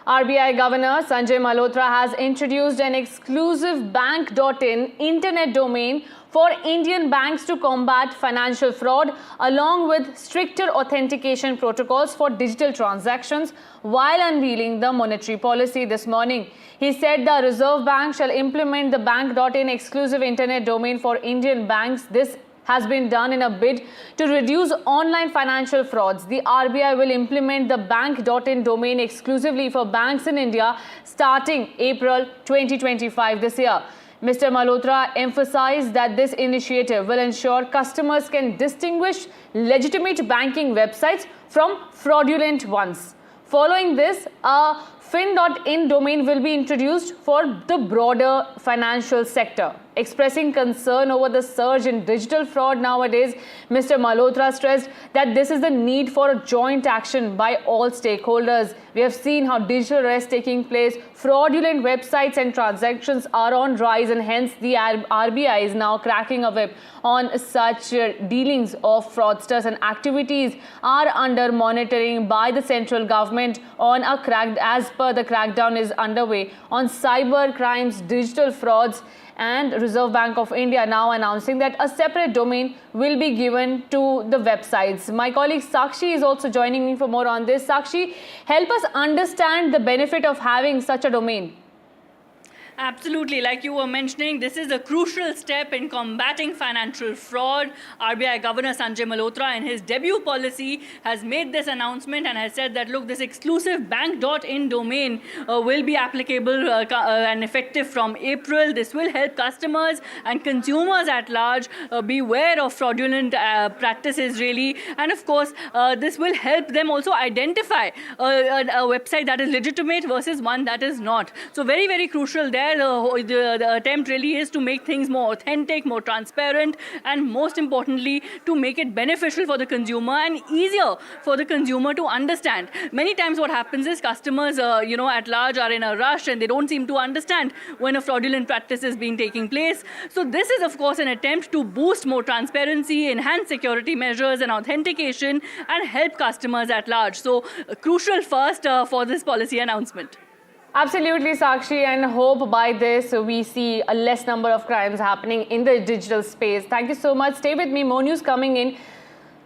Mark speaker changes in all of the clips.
Speaker 1: RBI Governor Sanjay Malhotra has introduced an exclusive bank.in internet domain for Indian banks to combat financial fraud, along with stricter authentication protocols for digital transactions, while unveiling the monetary policy this morning. He said the Reserve Bank shall implement the bank.in exclusive internet domain for Indian banks. This has been done in a bid to reduce online financial frauds. The RBI will implement the bank.in domain exclusively for banks in India starting April 2025 this year. Mr. Malhotra emphasized that this initiative will ensure customers can distinguish legitimate banking websites from fraudulent ones. Following this, a fin.in domain will be introduced for the broader financial sector. Expressing concern over the surge in digital fraud nowadays, Mr. Malhotra stressed that this is the need for a joint action by all stakeholders. We have seen how digital arrests taking place, fraudulent websites and transactions are on rise, and hence the RBI is now cracking a whip on such dealings of fraudsters, and activities are under monitoring by the central government on a as per the crackdown is underway on cyber crimes, digital frauds, and Reserve Bank of India now announcing that a separate domain will be given to the websites. My colleague Sakshi is also joining me for more on this. Sakshi, help us understand the benefit of having such a domain.
Speaker 2: Absolutely. Like you were mentioning, this is a crucial step in combating financial fraud. RBI Governor Sanjay Malhotra, in his debut policy, has made this announcement and has said that, look, this exclusive bank.in domain will be applicable and effective from April. This will help customers and consumers at large be aware of fraudulent practices, really. And of course, this will help them also identify a website that is legitimate versus one that is not. So very, very crucial there. The attempt really is to make things more authentic, more transparent, and most importantly, to make it beneficial for the consumer and easier for the consumer to understand. Many times what happens is customers, at large are in a rush and they don't seem to understand when a fraudulent practice is being taking place. So this is, of course, an attempt to boost more transparency, enhance security measures and authentication, and help customers at large. So crucial first for this policy announcement.
Speaker 1: Absolutely, Sakshi, and hope by this we see a less number of crimes happening in the digital space. Thank you so much. Stay with me. More news coming in.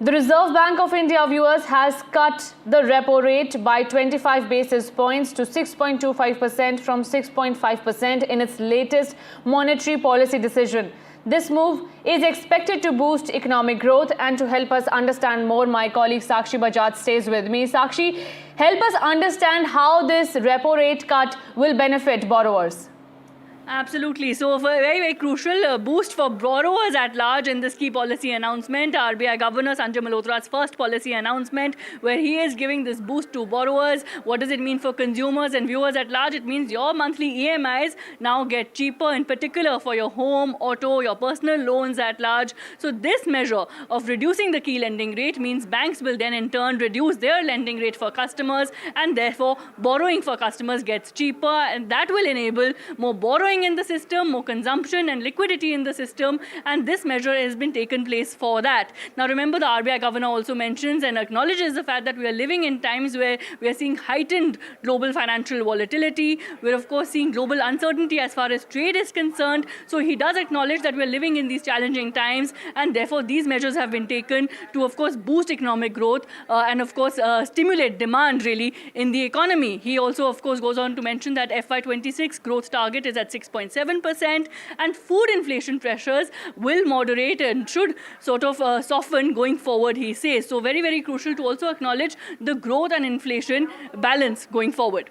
Speaker 1: The Reserve Bank of India, viewers, has cut the repo rate by 25 basis points to 6.25% from 6.5% in its latest monetary policy decision. This move is expected to boost economic growth, and to help us understand more, my colleague Sakshi Bajaj stays with me. Sakshi, help us understand how this repo rate cut will benefit borrowers.
Speaker 2: Absolutely. So, very, very crucial boost for borrowers at large in this key policy announcement. RBI Governor Sanjay Malhotra's first policy announcement, where he is giving this boost to borrowers. What does it mean for consumers and viewers at large? It means your monthly EMIs now get cheaper, in particular for your home, auto, your personal loans at large. So this measure of reducing the key lending rate means banks will then in turn reduce their lending rate for customers, and therefore borrowing for customers gets cheaper, and that will enable more borrowing in the system, more consumption and liquidity in the system, and this measure has been taken place for that. Now remember, the RBI Governor also mentions and acknowledges the fact that we are living in times where we are seeing heightened global financial volatility. We're of course seeing global uncertainty as far as trade is concerned. So he does acknowledge that we are living in these challenging times, and therefore these measures have been taken to of course boost economic growth and of course stimulate demand really in the economy. He also of course goes on to mention that FY26 growth target is at 6.7%, and food inflation pressures will moderate and should sort of soften going forward, he says. So very, very crucial to also acknowledge the growth and inflation balance going forward.